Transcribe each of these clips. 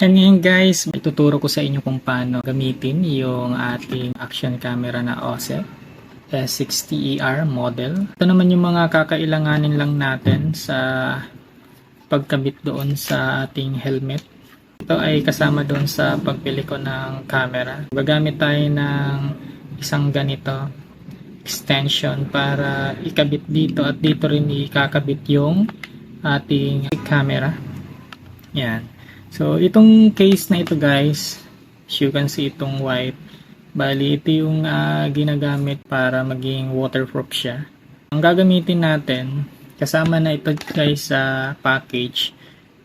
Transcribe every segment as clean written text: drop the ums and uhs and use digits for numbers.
And ngayon guys, ituturo ko sa inyo kung paano gamitin yung ating action camera na OSEC S60ER model. Ito naman yung mga kakailanganin lang natin sa pagkabit doon sa ating helmet. Ito ay kasama doon sa pagbili ko ng camera. Gagamit tayo ng isang ganito extension para ikabit dito at dito rin ikakabit yung ating camera. Yan. So, itong case na ito guys, as you can see itong white, bali ito yung ginagamit para maging waterproof siya. Ang gagamitin natin, kasama na ito guys sa package,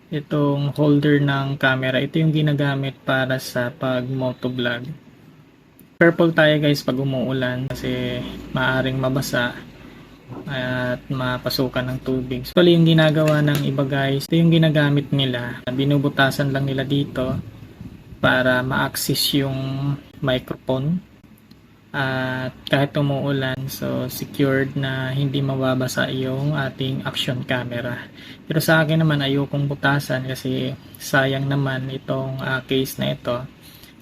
itong holder ng camera, ito yung ginagamit para sa pag motovlog. Careful tayo guys pag umuulan kasi maaring mabasa at mapasukan ng tubig. So, yung ginagawa ng iba guys, ito yung ginagamit nila. Binubutasan lang nila dito para ma-access yung microphone. At kahit umuulan, so secured na hindi mababasa yung ating action camera. Pero sa akin naman ayokong butasan kasi sayang naman itong case na ito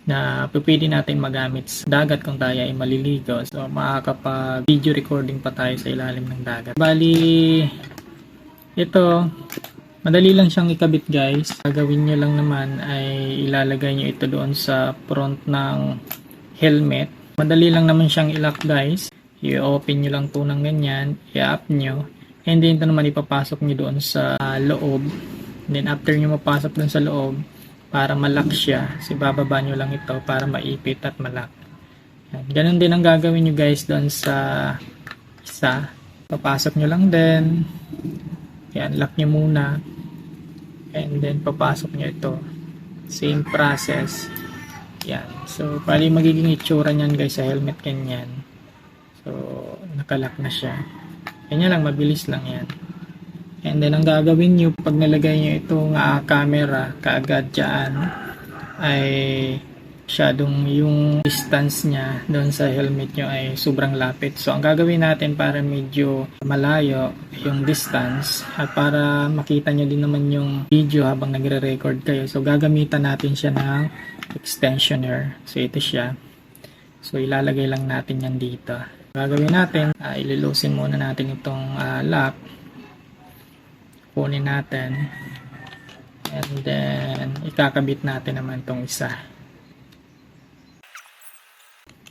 na pwede natin magamit sa dagat kung tayo ay maliligo. So, makakapag video recording pa tayo sa ilalim ng dagat. Bali, ito, madali lang siyang ikabit guys. Gagawin nyo lang naman ay ilalagay nyo ito doon sa front ng helmet. Madali lang naman siyang ilock guys. I-open nyo lang ito ng ganyan, i-up nyo. And then ito naman ipapasok nyo doon sa loob. Then after nyo mapasok doon sa loob, para malock siya, bababa nyo lang ito para maipit at malock. Ganun din ang gagawin nyo guys doon sa isa. Papasok nyo lang din. I-unlock nyo muna. And then papasok nyo ito. Same process. Yan. So, pali magiging itsura nyan guys sa helmet kanyan. So, nakalock na siya. Kanya lang, mabilis lang yan. And then, ang gagawin nyo, pag nalagay nyo itong camera, kaagad dyan, ay masyadong yung distance niya doon sa helmet nyo ay sobrang lapit. So, ang gagawin natin para medyo malayo yung distance at para makita nyo din naman yung video habang nagre-record kayo. So, gagamitan natin siya ng extensioner. So, ito siya. So, ilalagay lang natin yan dito. Gagawin natin, ilulusin muna natin itong lock. Kunin natin and then ikakabit natin naman tong isa.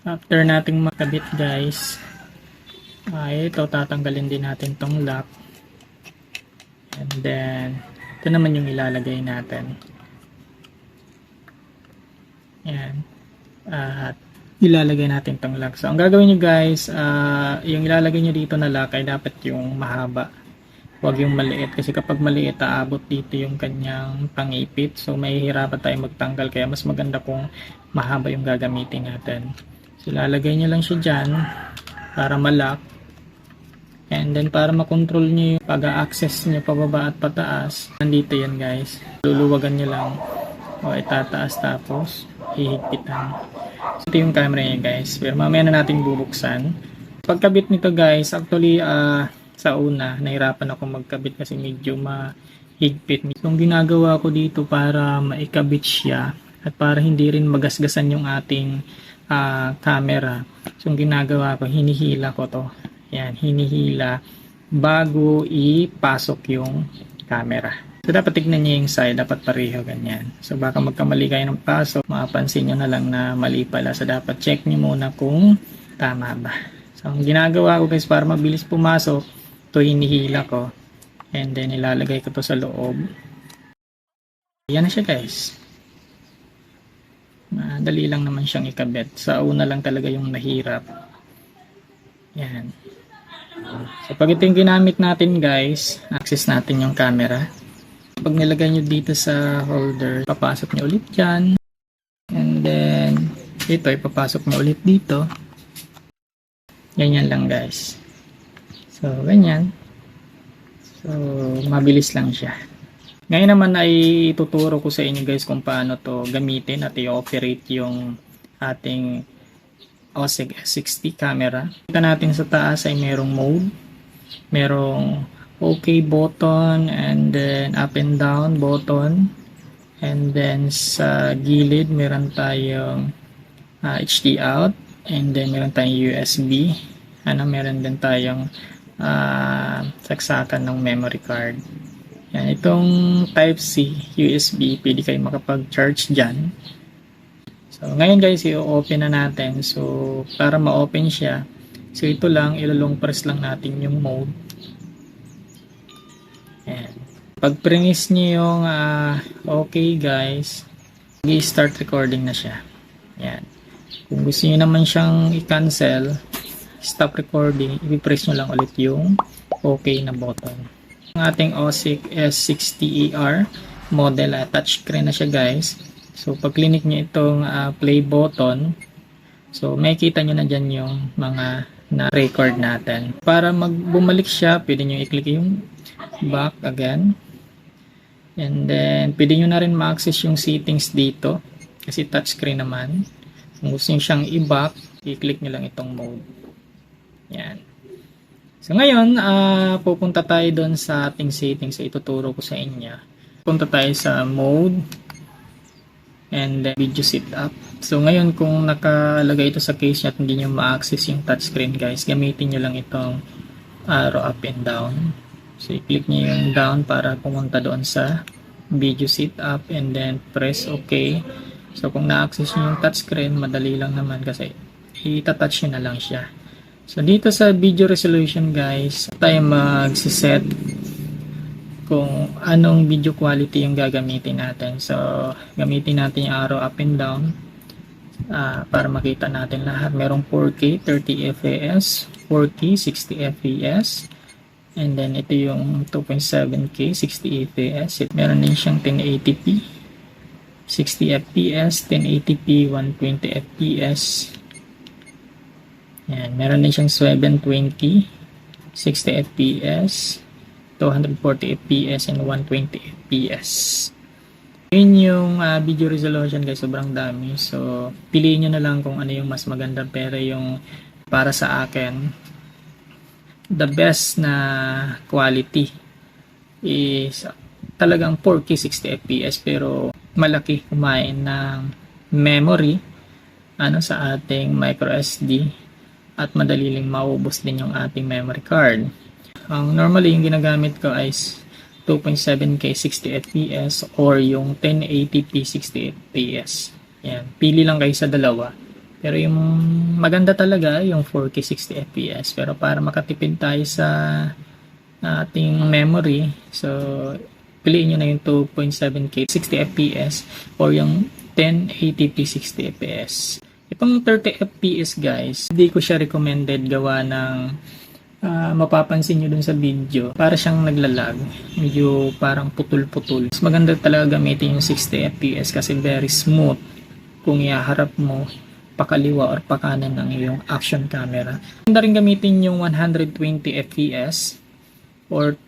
After nating makabit guys, ito tatanggalin din natin tong lock and then ito naman yung ilalagay natin. Yan. At ilalagay natin tong lock. So ang gagawin nyo guys, yung ilalagay nyo dito na lock ay dapat yung mahaba. Huwag yung maliit kasi kapag maliit aabot dito yung kanyang pangipit, so mahihirapan tayo magtanggal, kaya mas maganda kung mahaba yung gagamitin natin. So ilalagay nyo lang siya dyan para malock, and then para makontrol nyo yung pag-access nyo pababa at pataas, nandito yan guys, luluwagan nyo lang o itataas tapos hihigpitan. So ito yung camera niya guys, pero mamaya na natin bubuksan. Pagkabit nito guys, actually sa una, nahirapan ako magkabit kasi medyo mahigpit. So, ang ginagawa ko dito para maikabit siya at para hindi rin magasgasan yung ating camera. So, ang ginagawa ko, hinihila ko to. Yan, hinihila bago ipasok yung camera. So, dapat tignan niyo yung side, dapat pareho ganyan. So, baka magkamali kayo ng pasok, mapapansin nyo na lang na mali pala. So, dapat check nyo muna kung tama ba. So, ang ginagawa ko guys para mabilis pumasok, ito hinihila ko and then ilalagay ko to sa loob. Yan na siya guys. Madali lang naman siyang ikabit. Sa una lang talaga yung nahirap. Yan. So pag ito yung ginamit natin guys, access natin yung camera. Pag nilagay nyo dito sa holder, papasok nyo ulit dyan. And then ito ipapasok nyo ulit dito. Ganyan lang guys. So, ganyan. So, mabilis lang siya. Ngayon naman ay ituturo ko sa inyo guys kung paano to gamitin at i-operate yung ating OSEC S60 camera. Kita natin sa taas ay merong mode, merong OK button, and then up and down button, And then sa gilid, meron tayong HD out. And then meron tayong USB. Meron din tayong saksakan ng memory card. Yan, itong Type-C USB, pwede kayo makapag-charge dyan. So, ngayon guys, i-open na natin. So, para ma-open siya, so ito lang, ilolong press lang natin yung mode. Yan. Pag premise nyo yung okay guys, i-start recording na siya. Yan. Kung gusto nyo naman siyang i-cancel, stop recording, i-press nyo lang ulit yung okay na button. Ang ating OSIC S60ER model, touchscreen na siya guys. So, pag click nyo itong play button, so makikita nyo na dyan yung mga na-record natin. Para bumalik siya, pwede nyo i-click yung back again. And then, pwede nyo na rin ma-access yung settings dito. Kasi touchscreen naman. Kung gusto nyo siyang i-back, i-click nyo lang itong mode. Yan. So, ngayon, pupunta tayo doon sa ating settings. So, ituturo ko sa inyo. Punta tayo sa mode. And then, video setup. So, ngayon kung nakalagay ito sa case at hindi nyo ma-access yung touchscreen guys, gamitin nyo lang itong arrow up and down. So, i-click nyo yung down para pumunta doon sa video setup and then press OK. So, kung na-access nyo yung touchscreen, madali lang naman kasi itatouch nyo na lang siya. So, dito sa video resolution guys, tayo magsiset kung anong video quality yung gagamitin natin. So, gamitin natin yung arrow up and down para makita natin lahat. Merong 4K 30 fps, 4K 60 fps, and then ito yung 2.7K 60 fps. Meron din siyang 1080p 60 fps, 1080p 120 fps. Yan, meron din siyang 720 60 fps, 240 fps and 120 fps. Yun yung video resolution guys, sobrang dami. So, piliin nyo na lang kung ano yung mas maganda. Pero yung para sa akin, the best na quality is talagang 4K 60 fps pero malaki kumain ng memory sa ating micro SD at madali lang maubos din yung ating memory card. Normally, yung ginagamit ko is 2.7K 60 fps or yung 1080p 60 fps. Yan. Pili lang kayo sa dalawa. Pero yung maganda talaga yung 4K 60 fps. Pero para makatipid tayo sa ating memory, so piliin nyo na yung 2.7K 60 fps or yung 1080p 60 fps. Itong 30 fps guys, hindi ko siya recommended gawa ng mapapansin nyo dun sa video, para siyang naglalag, medyo parang putol-putol. Mas maganda talaga gamitin yung 60 fps kasi very smooth kung iharap mo pakaliwa or pakanan ng iyong action camera. Maganda rin gamitin yung 120 fps or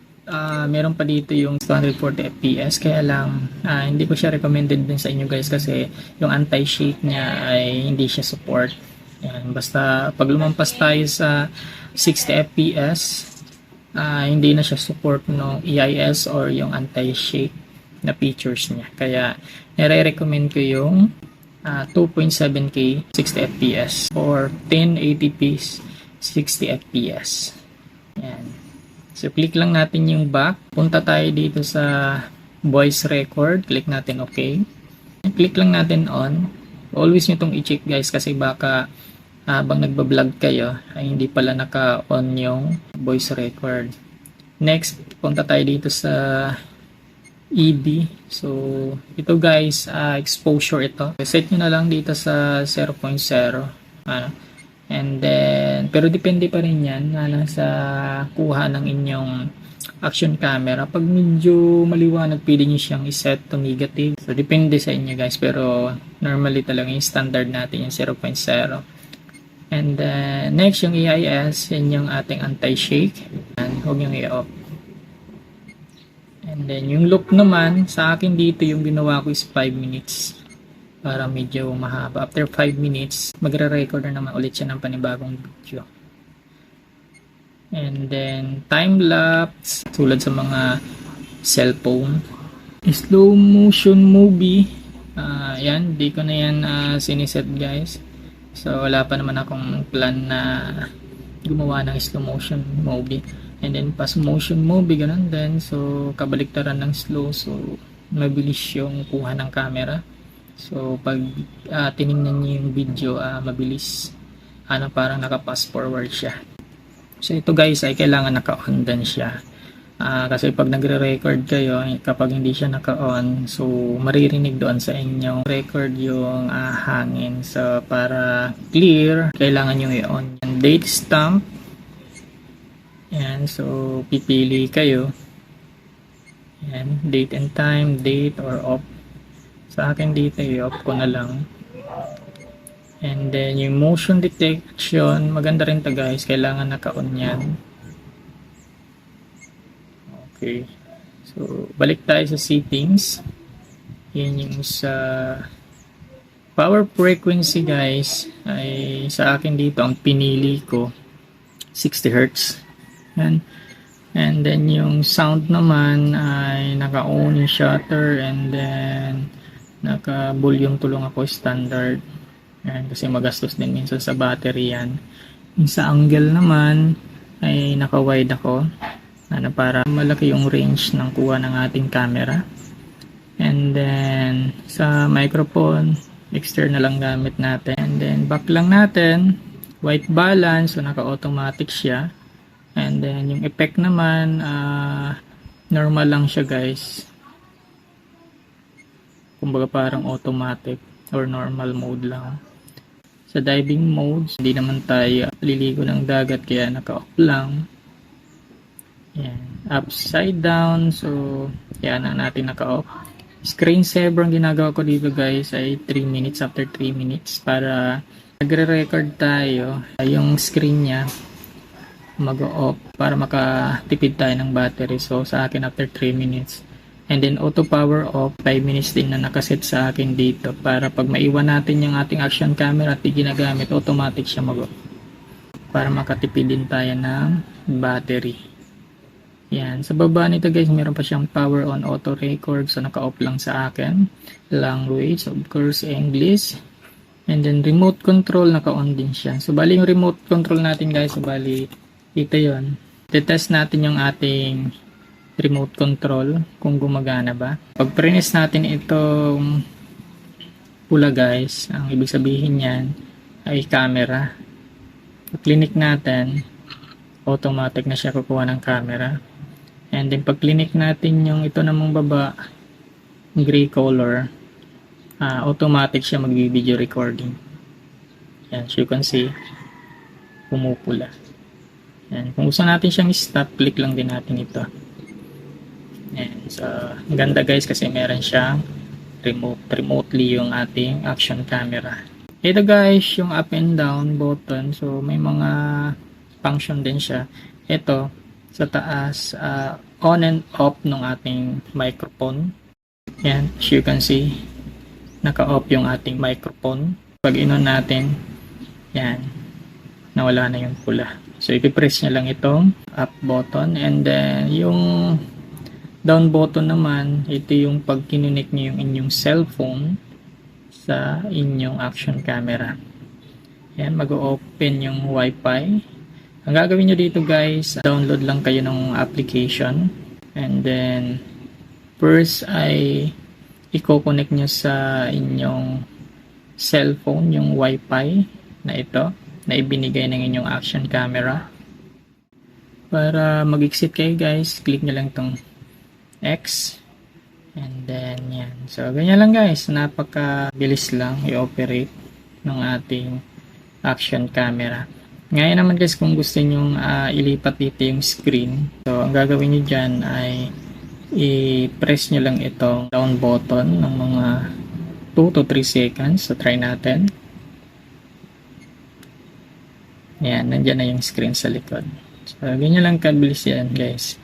meron pa dito yung 240 fps, kaya lang hindi ko siya recommended din sa inyo guys kasi yung anti-shake niya ay hindi siya support. Yan, basta pag lumampas tayo sa 60 fps, hindi na siya support no EIS or yung anti-shake na features niya. Kaya nire-recommend ko yung 2.7K 60 fps or 1080p 60 fps. Yan. So click lang natin yung back. Punta tayo dito sa voice record. Click natin OK. Click lang natin on. Always nyo itong i-check guys kasi baka habang nagbablog kayo ay hindi pala naka-on yung voice record. Next, punta tayo dito sa EB. So, ito guys, exposure ito. Set nyo na lang dito sa 0.0. And then, pero depende pa rin yan sa kuha ng inyong action camera. Pag medyo maliwanag, pwede nyo siyang iset to negative. So, depende sa inyo guys. Pero, normally talaga yung standard natin yung 0.0. And then, next yung EIS, yan yung ating anti-shake. Huwag yung i-off. And then, yung loop naman, sa akin dito yung ginawa ko is 5 minutes. Para medyo mahaba. After 5 minutes, magre-record na naman ulit siya ng panibagong video. And then, time-lapse, tulad sa mga cellphone. Slow motion movie. Yan, di ko na yan siniset guys. So wala pa naman akong plan na gumawa ng slow motion movie. And then fast motion movie, ganun din. So kabaliktaran ng slow. So mabilis yung kuha ng camera. So pag tinignan niyo yung video, mabilis. Parang naka-fast forward siya. So ito guys ay kailangan naka-on din siya. Kasi pag nagre-record kayo, kapag hindi siya naka-on, so maririnig doon sa inyong record yung hangin. So para clear, kailangan nyo i-on. And date stamp. Yan, so pipili kayo. Yan, date and time, date or off. Sa akin dito, i-off ko na lang. And then yung motion detection, maganda rin to guys, kailangan naka-on yan. Okay. So, balik tayo sa settings. Yan yung sa power frequency guys, ay sa akin dito, ang pinili ko 60 Hz. Yan. And then yung sound naman ay naka-on yung shutter and then naka-volume tulong ako standard. Yan, kasi magastos din minsan sa battery yan. Yung sa angle naman ay naka-wide ako. Para malaki yung range ng kuha ng ating camera. And then sa microphone, external lang gamit natin. And then back lang natin, white balance, so naka-automatic siya. And then yung effect naman, normal lang siya guys. Kumbaga parang automatic or normal mode lang. Sa diving modes, hindi naman tayo liligo ng dagat kaya naka-off lang. Yan. Upside down. So, yan ang natin naka-off. Screensaver ang ginagawa ko dito guys ay 3 minutes after 3 minutes para nagre-record tayo. Yung screen niya mag-off para makatipid tayo ng battery. So, sa akin after 3 minutes. And then auto power off 5 minutes din na nakaset sa akin dito para pag maiwan natin yung ating action camera at di ginagamit, automatic siya mag-off. Para makatipid din tayo ng battery. Yan. Sa baba nito guys, meron pa siyang power on auto record. So naka-off lang sa akin. Language, of course, English. And then remote control, naka-on din siya. So bali yung remote control natin guys, so bali ito yon. Test natin yung ating remote control kung gumagana ba. Pag press natin itong pula guys, ang ibig sabihin yan ay camera. Pag click natin, automatic na siya kukuha ng camera. And then pag click natin yung ito namang baba, gray color, automatic siya mag-video recording. Yan, so you can see pumupula. Yan, kung gusto natin siyang stop, click lang din natin ito. Yan, so ganda guys kasi meron siyang remotely yung ating action camera. Ito guys, yung up and down button, so may mga function din siya. Ito sa taas, on and off ng ating microphone. Yan, as you can see, naka-off yung ating microphone. Pag in-on natin, yan, nawala na yung pula. So, ipipress nyo lang itong up button. And then, yung down button naman, ito yung pag kinunik nyo yung inyong cellphone sa inyong action camera. Yan, mag-open yung Wi-Fi. Ang gagawin nyo dito guys, download lang kayo ng application. And then, first ay i-connect nyo sa inyong cellphone, yung Wi-Fi na ito, na ibinigay ng inyong action camera. Para mag-exit kayo guys, click nyo lang itong X. And then, yan. So, ganyan lang guys. Napaka-bilis lang i-operate ng ating action camera. Ngayon naman guys, kung gusto nyo ilipat dito yung screen, so ang gagawin nyo dyan ay i-press nyo lang itong down button ng mga 2 to 3 seconds. So try natin. Yan, nandyan na yung screen sa likod. So ganyan lang kabilis yan guys.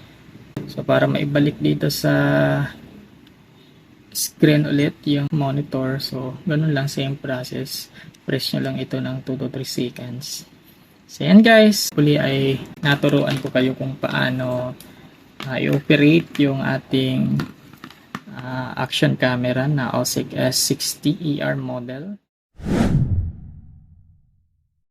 So para maibalik dito sa screen ulit yung monitor, so ganun lang, same process. Press nyo lang ito ng 2 to 3 seconds. So yan guys, huli ay naturuan ko kayo kung paano i-operate yung ating action camera na OSIC S60 ER model.